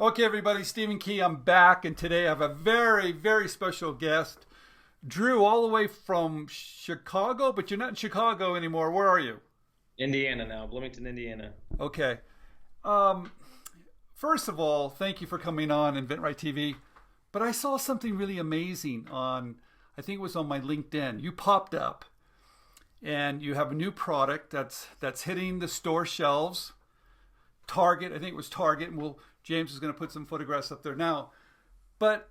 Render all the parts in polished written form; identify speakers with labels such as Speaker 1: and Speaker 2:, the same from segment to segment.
Speaker 1: Okay, everybody, Stephen Key, I'm back, and today I have a very, very special guest. Drew, all the way from Chicago, but you're not in Chicago anymore. Where are you?
Speaker 2: Indiana now, Bloomington, Indiana.
Speaker 1: Okay. Um, First of all, thank you for coming on InventRight TV. But I saw something really amazing on, I think it was on my LinkedIn. You popped up, and you have a new product that's hitting the store shelves. Target, I think it was Target, and James is going to put some photographs up there now. But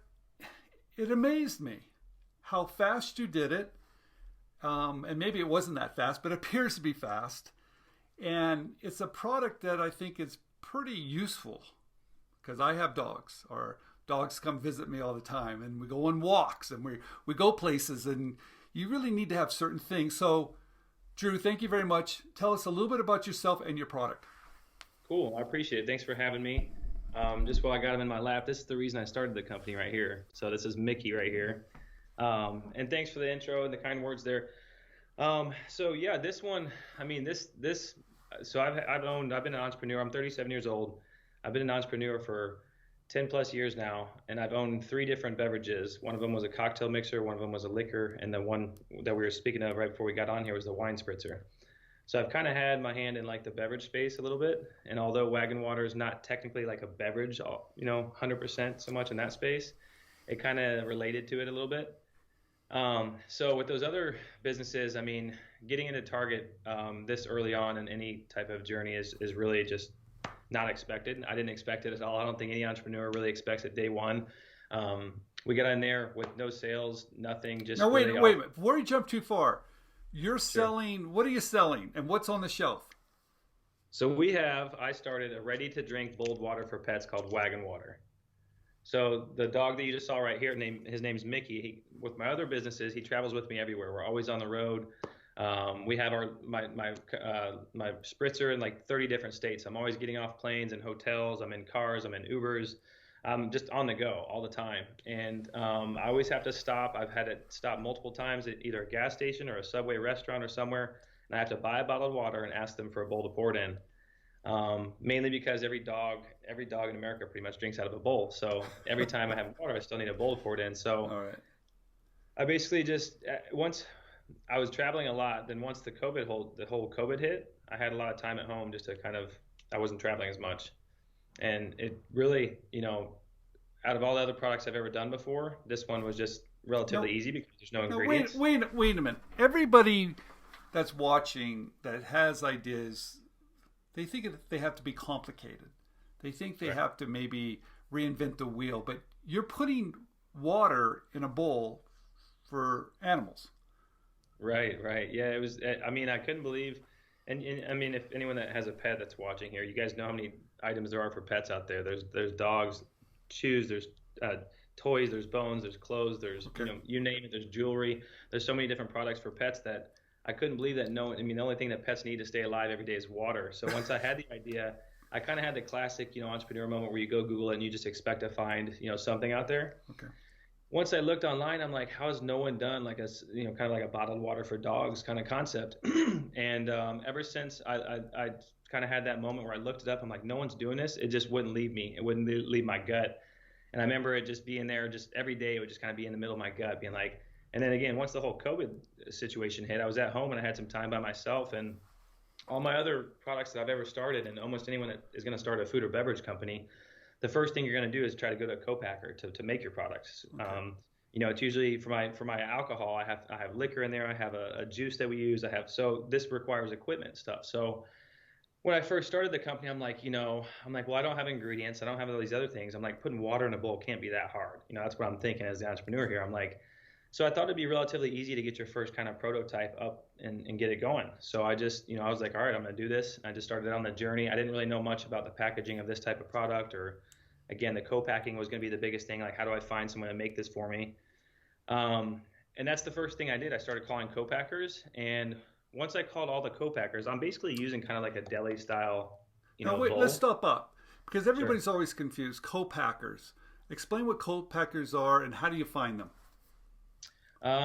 Speaker 1: it amazed me how fast you did it, and maybe it wasn't that fast, but it appears to be fast. And it's a product that I think is pretty useful because I have dogs, or dogs come visit me all the time, and we go on walks, and we go places, and you really need to have certain things. So, Drew, thank you very much. Tell us a little bit about yourself and your product.
Speaker 2: Cool, I appreciate it. Thanks for having me. Just while I got him in my lap, this is the reason I started the company right here. So this is Mickey right here. And thanks for the intro and the kind words there. So yeah, this one, I mean, so I've been an entrepreneur. I'm 37 years old. I've been an entrepreneur for 10 plus years now, and I've owned three different beverages. One of them was a cocktail mixer, one of them was a liquor, and the one that we were speaking of right before we got on here was the wine spritzer. So I've kind of had my hand in like the beverage space a little bit, and although Wagon Water is not technically like a beverage, 100% so much in that space, it kind of related to it a little bit. So with those other businesses, I mean, getting into Target this early on in any type of journey is really just not expected. I didn't expect it at all. I don't think any entrepreneur really expects it day one. We got in there with no sales, nothing, just
Speaker 1: Now,
Speaker 2: really
Speaker 1: wait a minute. Before you jump too far, you're
Speaker 2: Sure.
Speaker 1: selling, what are you selling, and what's on the shelf?
Speaker 2: So I started a ready-to-drink bowled water for pets called Wagon Water. So the dog that you just saw right here, his name's Mickey. With my other businesses, he travels with me everywhere. We're always on the road. We have my spritzer in like 30 different states. I'm always getting off planes and hotels. I'm in cars. I'm in Ubers. I'm just on the go all the time. And I always have to stop. I've had to stop multiple times at either a gas station or a Subway restaurant or somewhere, and I have to buy a bottle of water and ask them for a bowl to pour it in. Mainly because every dog in America pretty much drinks out of a bowl. So every time I have water, I still need a bowl to pour it in. So
Speaker 1: All right.
Speaker 2: I basically just once I was traveling a lot. Then once the whole COVID hit, I had a lot of time at home just to I wasn't traveling as much, and it really, out of all the other products I've ever done before, this one was just
Speaker 1: No,
Speaker 2: relatively easy because there's no
Speaker 1: no,
Speaker 2: ingredients.
Speaker 1: wait a minute. Everybody that's watching that has ideas, they think they have to be complicated. They think they
Speaker 2: Right.
Speaker 1: have to maybe reinvent the wheel, but you're putting water in a bowl for animals.
Speaker 2: Right, right. Yeah, it was. I mean, I couldn't believe, and I mean, if anyone that has a pet that's watching here, you guys know how many items there are for pets out there. There's dogs, shoes, there's uh, toys, there's bones, there's clothes, there's
Speaker 1: Okay.
Speaker 2: you name it. There's jewelry. There's so many different products for pets that I couldn't believe that no. I mean, the only thing that pets need to stay alive every day is water. So once I had the idea, I kind of had the classic, entrepreneur moment where you go Google it and you just expect to find, something out there.
Speaker 1: Okay.
Speaker 2: Once I looked online, I'm like, how has no one done like kind of like a bottled water for dogs kind of concept? And ever since I kind of had that moment where I looked it up, I'm like, no one's doing this. It just wouldn't leave me. It wouldn't leave my gut. And I remember it just being there, just every day, it would just kind of be in the middle of my gut, being like, and then again, once the whole COVID situation hit, I was at home and I had some time by myself, and all my other products that I've ever started, and almost anyone that is going to start a food or beverage company, the first thing you're going to do is try to go to a co-packer to make your products.
Speaker 1: Okay.
Speaker 2: It's usually for my alcohol, I have liquor in there, I have a juice that we use, so this requires equipment stuff. So when I first started the company, I'm like, well, I don't have ingredients, I don't have all these other things. I'm like, putting water in a bowl can't be that hard. That's what I'm thinking as the entrepreneur here. I'm like, so I thought it'd be relatively easy to get your first kind of prototype up and get it going. So I just, I was like, all right, I'm going to do this. I just started on the journey. I didn't really know much about the packaging of this type of product, or again, the co-packing was going to be the biggest thing. Like, how do I find someone to make this for me? And that's the first thing I did. I started calling co-packers. And once I called all the co-packers, I'm basically using kind of like a deli style,
Speaker 1: Now wait, let's
Speaker 2: bowl.
Speaker 1: stop up because
Speaker 2: Sure.
Speaker 1: everybody's always confused. Co-packers. Explain what co-packers are and how do you find them?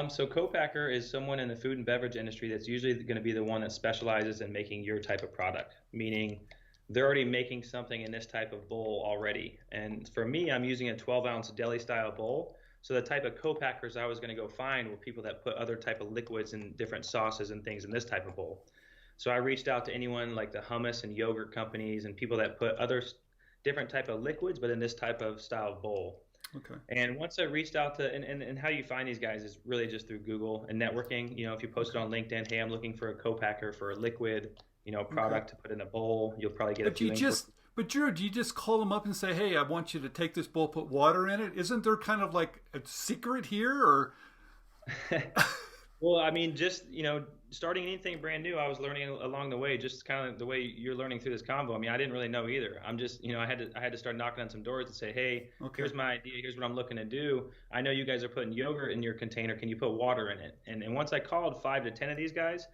Speaker 2: So co-packer is someone in the food and beverage industry that's usually going to be the one that specializes in making your type of product, meaning they're already making something in this type of bowl already. And for me, I'm using a 12-ounce deli style bowl. So the type of co-packers I was going to go find were people that put other type of liquids and different sauces and things in this type of bowl. So I reached out to anyone like the hummus and yogurt companies and people that put other different type of liquids, but in this type of style bowl.
Speaker 1: Okay.
Speaker 2: And once I reached out to, and how you find these guys is really just through Google and networking. You know, if you post it on LinkedIn, hey, I'm looking for a co-packer for a liquid, product to put in a bowl, you'll probably get a few.
Speaker 1: But Drew, do you just call them up and say, hey, I want you to take this bowl, put water in it? Isn't there kind of like a secret here, or?
Speaker 2: Well, I mean, just, starting anything brand new, I was learning along the way, just kind of the way you're learning through this convo. I mean, I didn't really know either. I'm just, I had to start knocking on some doors and say, hey, here's my idea. Here's what I'm looking to do. I know you guys are putting yogurt in your container. Can you put water in it? And once I called 5 to 10 of these guys,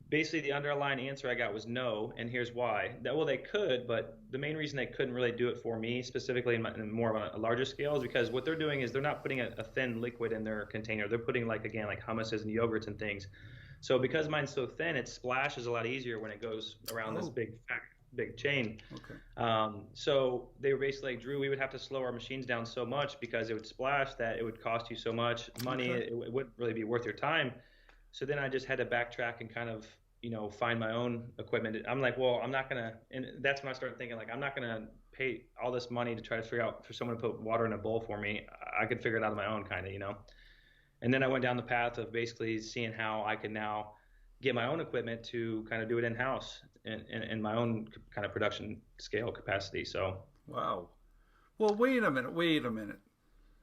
Speaker 2: basically the underlying answer I got was no, and here's why. Well, they could, but the main reason they couldn't really do it for me, specifically in more of a larger scale, is because what they're doing is they're not putting a thin liquid in their container. They're putting like hummuses and yogurts and things. So because mine's so thin, it splashes a lot easier when it goes around this big chain.
Speaker 1: Okay.
Speaker 2: So they were basically like, Drew, we would have to slow our machines down so much because it would splash that it would cost you so much money. Okay. It wouldn't really be worth your time. So then I just had to backtrack and kind of, find my own equipment. I'm like, well, I'm not going to, and that's when I started thinking, like, I'm not going to pay all this money to try to figure out for someone to put water in a bowl for me. I could figure it out on my own kind of. And then I went down the path of basically seeing how I could now get my own equipment to kind of do it in-house in my own kind of production scale capacity. So.
Speaker 1: Wow. Well, wait a minute.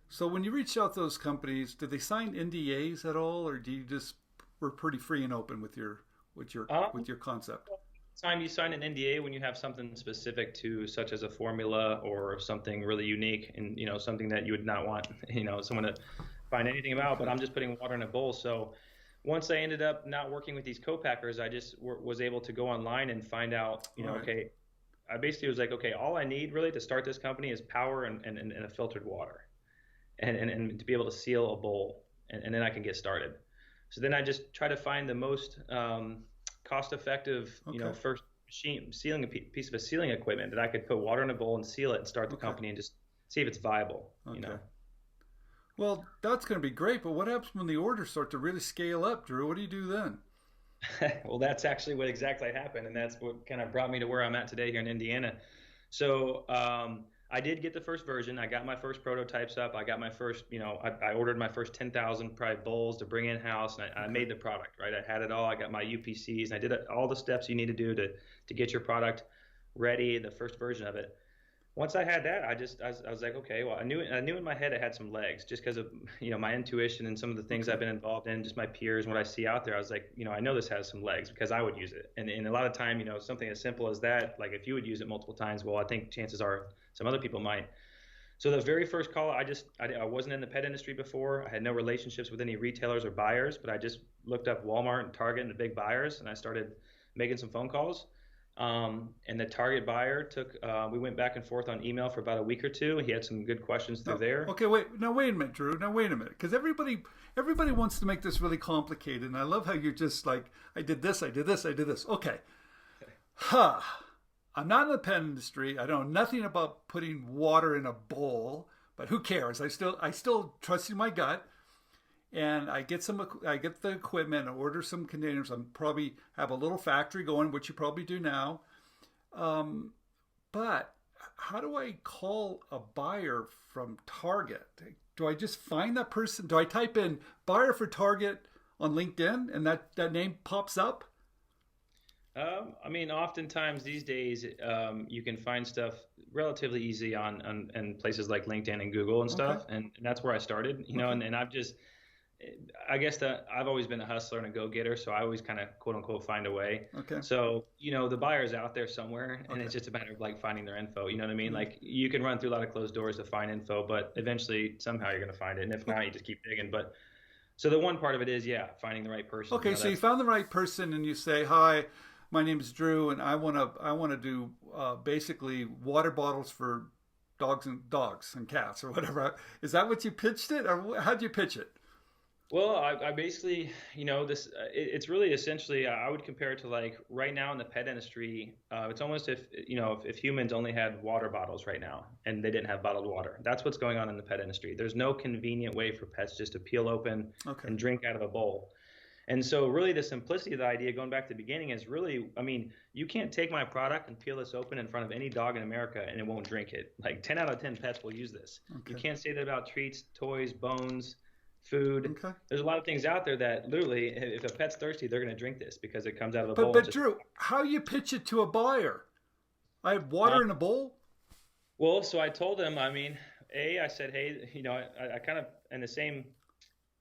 Speaker 1: So when you reached out to those companies, did they sign NDAs at all, or do you just were pretty free and open with your concept?
Speaker 2: You sign an NDA when you have something specific to, such as a formula or something really unique, and something that you would not want someone to find anything about. But I'm just putting water in a bowl. So once I ended up not working with these co-packers, I just was able to go online and find out, okay, I basically was like, okay, all I need really to start this company is power and a filtered water, and to be able to seal a bowl, and then I can get started. So then I just try to find the most cost-effective, first machine sealing piece of a sealing equipment that I could put water in a bowl and seal it and start the company and just see if it's viable.
Speaker 1: Well, that's going to be great, but what happens when the orders start to really scale up, Drew? What do you do then?
Speaker 2: Well, that's actually what exactly happened, and that's what kind of brought me to where I'm at today here in Indiana. So I did get the first version. I got my first prototypes up. I got my first, I ordered my first 10,000 probably bowls to bring in-house, and I made the product, right? I had it all. I got my UPCs, and I did all the steps you need to do to get your product ready, the first version of it. Once I had that, I was like, okay, well, I knew in my head it had some legs just because of, my intuition and some of the things I've been involved in, just my peers and what I see out there. I was like, I know this has some legs because I would use it. And a lot of time, something as simple as that, like if you would use it multiple times, well, I think chances are some other people might. So the very first call, I wasn't in the pet industry before. I had no relationships with any retailers or buyers, but I just looked up Walmart and Target and the big buyers, and I started making some phone calls. And the Target buyer we went back and forth on email for about a week or two. He had some good questions through there.
Speaker 1: Okay, wait a minute, Drew. Now wait a minute, because everybody wants to make this really complicated, and I love how you're just like, I did this. Okay. I'm not in the pet industry. I know nothing about putting water in a bowl, but who cares? I still trust in my gut. And I get the equipment, I order some containers. I'm probably have a little factory going, which you probably do now. But how do I call a buyer from Target? Do I just find that person? Do I type in buyer for Target on LinkedIn and that name pops up?
Speaker 2: I mean, oftentimes these days, you can find stuff relatively easy on places like LinkedIn and Google and stuff. Okay. And that's where I started, and I've just, I guess that I've always been a hustler and a go-getter, so I always kind of quote unquote find a way.
Speaker 1: Okay.
Speaker 2: So, the buyer's out there somewhere, and it's just a matter of like finding their info. You know what I mean? Mm-hmm. Like you can run through a lot of closed doors to find info, but eventually somehow you're going to find it. And if not, you just keep digging. But so the one part of it is, finding the right person.
Speaker 1: Okay. So you found the right person and you say, hi, my name is Drew, and I want to do basically water bottles for dogs and cats or whatever. Is that what you pitched it, or how'd you pitch it?
Speaker 2: Well, I basically, this it's really essentially I would compare it to like right now in the pet industry. It's almost if if humans only had water bottles right now and they didn't have bottled water. That's what's going on in the pet industry. There's no convenient way for pets just to peel open
Speaker 1: Okay.
Speaker 2: and drink out of a bowl. And so, really, the simplicity of the idea, going back to the beginning, is really, I mean, you can't take my product and peel this open in front of any dog in America and it won't drink it. Like 10 out of 10 pets will use this. You
Speaker 1: Okay.
Speaker 2: can't say that about treats, toys, bones, food.
Speaker 1: Okay.
Speaker 2: There's a lot of things out there that literally, if a pet's thirsty, they're going to drink this because it comes out of a
Speaker 1: But
Speaker 2: bowl. And
Speaker 1: but
Speaker 2: just
Speaker 1: Drew, how you pitch it to a buyer? I have
Speaker 2: uh,
Speaker 1: water in a bowl.
Speaker 2: well, so I told them, I mean, I said, hey, I kind of, in the same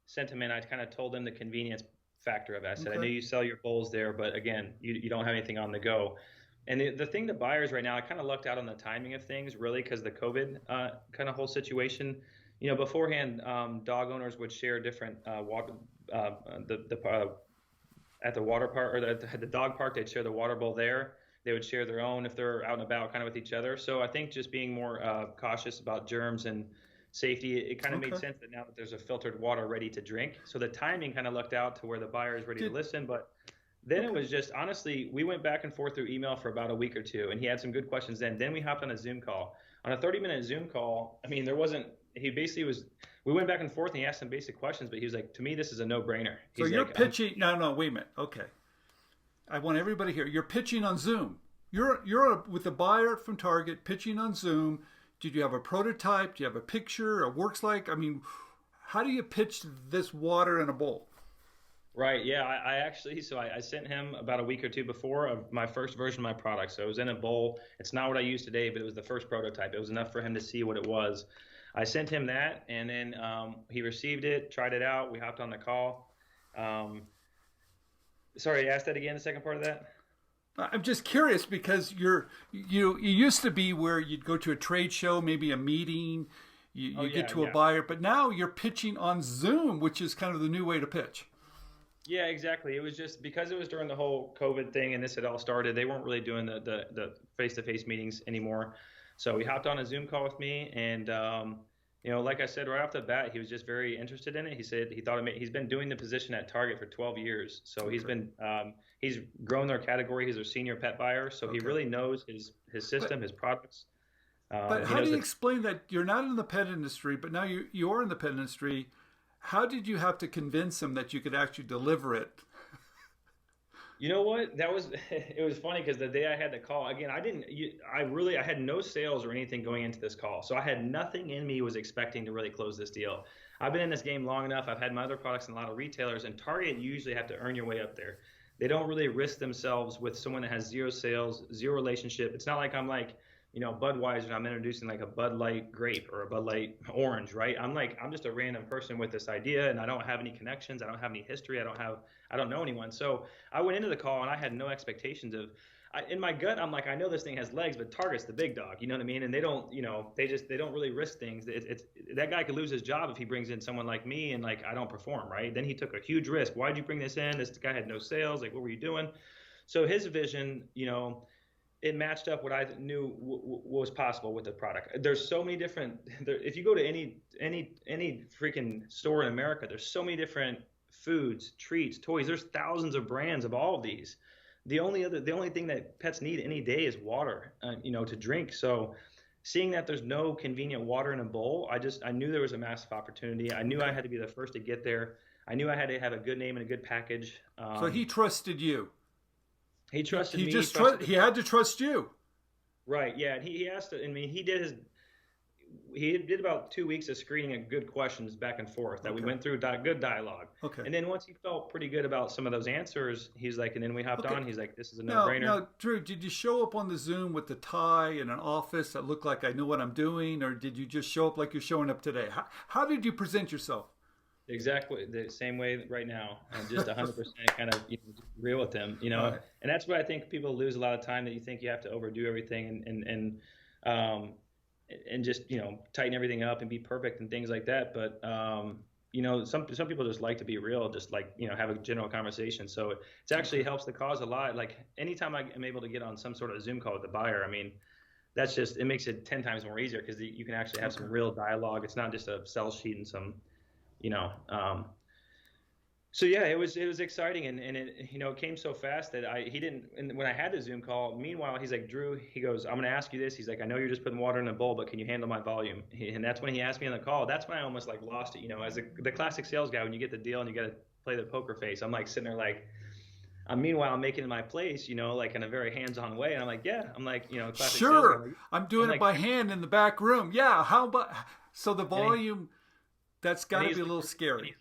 Speaker 2: sentiment, I kind of told them the convenience factor of it. I said, I know
Speaker 1: Okay.
Speaker 2: you sell your bowls there, but again, you don't have anything on the go. And the thing to buyers right now, I kind of lucked out on the timing of things, really, because the COVID kind of whole situation. Beforehand, dog owners would share different water, uh, the at the water park or the dog park, they'd share the water bowl there. They would share their own if they're out and about, kind of with each other. So I think just being more cautious about germs and safety, it kind of made
Speaker 1: Okay.
Speaker 2: sense that now that there's a filtered water ready to drink. So the timing kind of looked out to where the buyer is ready to
Speaker 1: Did
Speaker 2: listen. But then it
Speaker 1: okay.
Speaker 2: was just honestly, we went back and forth through email for about a week or two, and he had some good questions then. Then we hopped on a Zoom call. On a 30-minute Zoom call, I mean, there wasn't, he basically was, we went back and forth and he asked some basic questions, but he was like, to me, this is a no brainer.
Speaker 1: So
Speaker 2: He's
Speaker 1: you're
Speaker 2: like, I'm,
Speaker 1: pitching. No, no, wait a minute. Okay. I want everybody here. You're pitching on Zoom. You're with a buyer from Target pitching on Zoom. Did you have a prototype? Do you have a picture? A works like? I mean, how do you pitch this water in a bowl?
Speaker 2: Right. Yeah. I actually, so I sent him about a week or two before of my first version of my product. So it was in a bowl. It's not what I use today, but it was the first prototype. It was enough for him to see what it was. I sent him that, and then he received it, tried it out. We hopped on the call. Um, Sorry, ask that again, the second part of that.
Speaker 1: I'm just curious because you used to be where you'd go to a trade show, maybe a meeting,
Speaker 2: Oh,
Speaker 1: you get
Speaker 2: yeah.
Speaker 1: to a
Speaker 2: Yeah.
Speaker 1: buyer, but now you're pitching on Zoom, which is kind of the new way to pitch.
Speaker 2: Yeah, exactly. It was just because it was during the whole COVID thing and this had all started, they weren't really doing the face-to-face meetings anymore. So he hopped on a Zoom call with me, and like I said right off the bat, he was just very interested in it. He said he thought he's been doing the position at Target for 12 years, so
Speaker 1: Okay.
Speaker 2: he's grown their category. He's their senior pet buyer, so he
Speaker 1: Okay.
Speaker 2: really knows his
Speaker 1: But
Speaker 2: system, his products.
Speaker 1: but
Speaker 2: He
Speaker 1: how do
Speaker 2: knows
Speaker 1: you
Speaker 2: the
Speaker 1: explain that you're not in the pet industry, but now you are in the pet industry? How did you have to convince him that you could actually deliver it?
Speaker 2: You know what? That was it was funny because the day I had the call again, I had no sales or anything going into this call, so I had nothing in me was expecting to really close this deal. I've been in this game long enough. I've had my other products in a lot of retailers, and Target you usually have to earn your way up there. They don't really risk themselves with someone that has zero sales, zero relationship. It's not like I'm like Budweiser, and I'm introducing like a Bud Light grape or a Bud Light orange, right? I'm just a random person with this idea, and I don't have any connections. I don't have any history. I don't know anyone. So I went into the call and I had no expectations of. In my gut, I'm like, I know this thing has legs, but Target's the big dog. You know what I mean? And they don't, they don't really risk things. It's that guy could lose his job if he brings in someone like me and like I don't perform, right? Then he took a huge risk. Why'd you bring this in? This guy had no sales. Like, what were you doing? So his vision, it matched up what I knew was possible with the product. There's so many different. If you go to any freaking store in America, there's so many different foods, treats, toys. There's thousands of brands of all of these. The only thing that pets need any day is water, to drink. So seeing that there's no convenient water in a bowl, I knew there was a massive opportunity. I knew I
Speaker 1: Okay.
Speaker 2: had to be the first to get there. I knew I had to have a good name and a good package.
Speaker 1: So he trusted you.
Speaker 2: He
Speaker 1: He,
Speaker 2: trusted
Speaker 1: he
Speaker 2: me. He
Speaker 1: just
Speaker 2: trusted
Speaker 1: he had to trust you.
Speaker 2: Right. Yeah. And he asked. I mean, he did about 2 weeks of screening of good questions back and forth that we
Speaker 1: Okay.
Speaker 2: went through good dialogue.
Speaker 1: Okay.
Speaker 2: And then once he felt pretty good about some of those answers, he's like, and then we hopped
Speaker 1: Okay.
Speaker 2: on. He's like, this is a no
Speaker 1: Now,
Speaker 2: brainer.
Speaker 1: now, Drew, did you show up on the Zoom with the tie and an office that looked like I knew what I'm doing, or did you just show up like you're showing up today? How did you present yourself?
Speaker 2: Exactly the same way right now, and just 100% kind of just real with them,
Speaker 1: All right.
Speaker 2: and that's where I think people lose a lot of time that you think you have to overdo everything um, and just tighten everything up and be perfect and things like that. But some people just like to be real, just like have a general conversation. So it actually helps the cause a lot. Like anytime I am able to get on some sort of Zoom call with the buyer, I mean it makes it 10 times more easier because you can actually have some
Speaker 1: Okay.
Speaker 2: real dialogue. It's not just a sell sheet and some you know, um, So yeah, it was exciting, and it, it came so fast that he didn't. And when I had the Zoom call, meanwhile he's like, Drew, he goes, I'm gonna ask you this. He's like, I know you're just putting water in a bowl, but can you handle my volume? And that's when he asked me on the call. That's when I almost like lost it. As the classic sales guy, when you get the deal and you got to play the poker face. I'm like sitting there like, meanwhile I'm making my place, like in a very hands-on way, and I'm like, yeah, I'm like, classic sales
Speaker 1: Sure,
Speaker 2: guy.
Speaker 1: I'm doing
Speaker 2: I'm
Speaker 1: it
Speaker 2: like,
Speaker 1: by hand in the back room. Yeah, how about so the
Speaker 2: and he,
Speaker 1: volume? That's got to be a little
Speaker 2: and
Speaker 1: scary.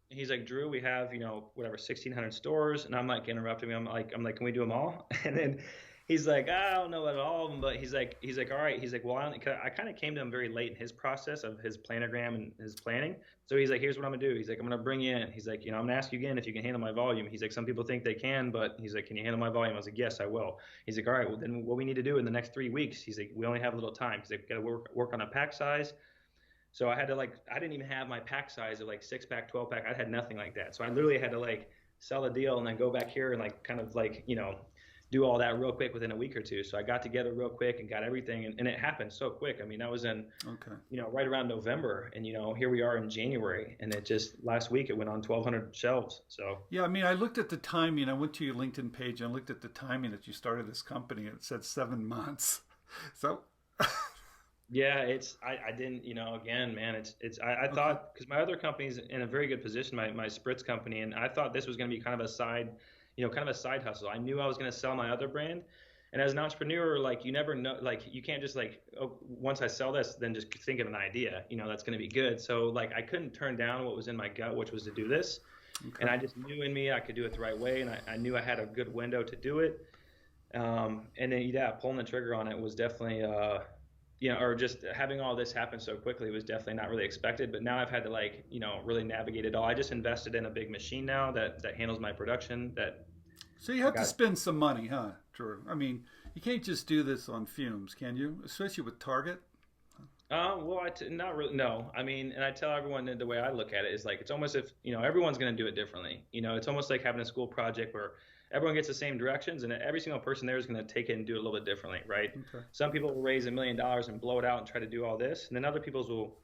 Speaker 2: he's like, Drew, we have, whatever, 1,600 stores. And I'm like interrupting him. I'm like, can we do them all? And then he's like, I don't know about all of them, but he's like, all right. He's like, well, I kind of came to him very late in his process of his planogram and his planning. So he's like, here's what I'm gonna do. He's like, I'm gonna bring you in. He's like, I'm gonna ask you again if you can handle my volume. He's like, some people think they can, but he's like, can you handle my volume? I was like, yes, I will. He's like, all right, well then what we need to do in the next 3 weeks. He's like, we only have a little time. He's like, got to work on a pack size. So I had to I didn't even have my pack size of like 6-pack, 12-pack. I had nothing like that. So I literally had to like sell a deal and then go back here and like kind of like, do all that real quick within a week or two. So I got together real quick and got everything. And it happened so quick. I mean, that was in, right around November. And, here we are in January. And it just last week it went on 1,200 shelves. So
Speaker 1: Yeah, I mean, I looked at the timing. I went to your LinkedIn page and looked at the timing that you started this company. It said 7 months. So
Speaker 2: yeah, I didn't, again, man, I thought, because my other company's in a very good position, my spritz company, and I thought this was going to be kind of a side, kind of a side hustle. I knew I was going to sell my other brand. And as an entrepreneur, like, you never know, like, you can't just like, oh, once I sell this, then just think of an idea, that's going to be good. So like, I couldn't turn down what was in my gut, which was to do this. And I just knew in me I could do it the right way. And I knew I had a good window to do it. And then, yeah, pulling the trigger on it was definitely, or just having all this happen so quickly was definitely not really expected. But now I've had to really navigate it all. I just invested in a big machine now that handles my production.
Speaker 1: So you have to spend some money, huh, Drew? I mean, you can't just do this on fumes, can you? Especially with Target.
Speaker 2: Well, not really. No, I mean, and I tell everyone that the way I look at it is like, it's almost if, everyone's going to do it differently. It's almost like having a school project where everyone gets the same directions and every single person there is going to take it and do it a little bit differently, right?
Speaker 1: Okay.
Speaker 2: Some people will raise $1 million and blow it out and try to do all this. And then other people's will,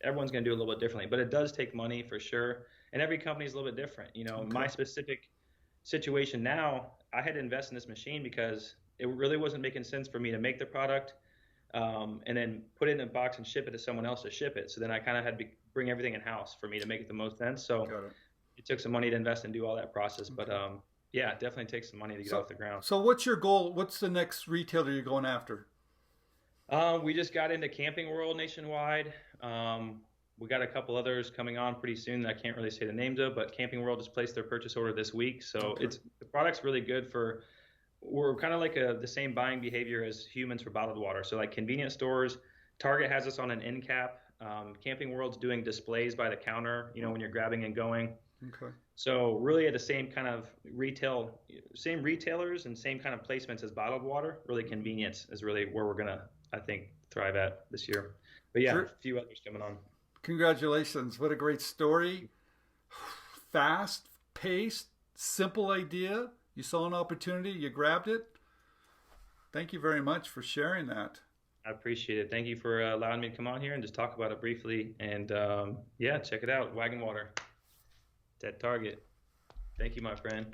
Speaker 2: everyone's going to do it a little bit differently, but it does take money for sure. And every company is a little bit different. My specific situation now, I had to invest in this machine because it really wasn't making sense for me to make the product and then put it in a box and ship it to someone else to ship it. So then I kind of had to bring everything in house for me to make it the most sense. So it took some money to invest and do all that process. Okay. But yeah, it definitely takes some money to get off the ground.
Speaker 1: So what's your goal? What's the next retailer you're going after?
Speaker 2: We just got into Camping World nationwide. We got a couple others coming on pretty soon that I can't really say the names of, but Camping World just placed their purchase order this week. So the product's really good we're kind of like the same buying behavior as humans for bottled water. So like convenience stores, Target has us on an end cap. Camping World's doing displays by the counter, when you're grabbing and going.
Speaker 1: Okay.
Speaker 2: So really at the same kind of same retailers and same kind of placements as bottled water. Really convenience is really where we're gonna, I think, thrive at this year. But yeah, a few others coming on.
Speaker 1: Congratulations! What a great story. Fast paced, simple idea. You saw an opportunity, you grabbed it. Thank you very much for sharing that.
Speaker 2: I appreciate it. Thank you for allowing me to come on here and just talk about it briefly. And yeah, check it out, Wagon Water. At Target. Thank you, my friend.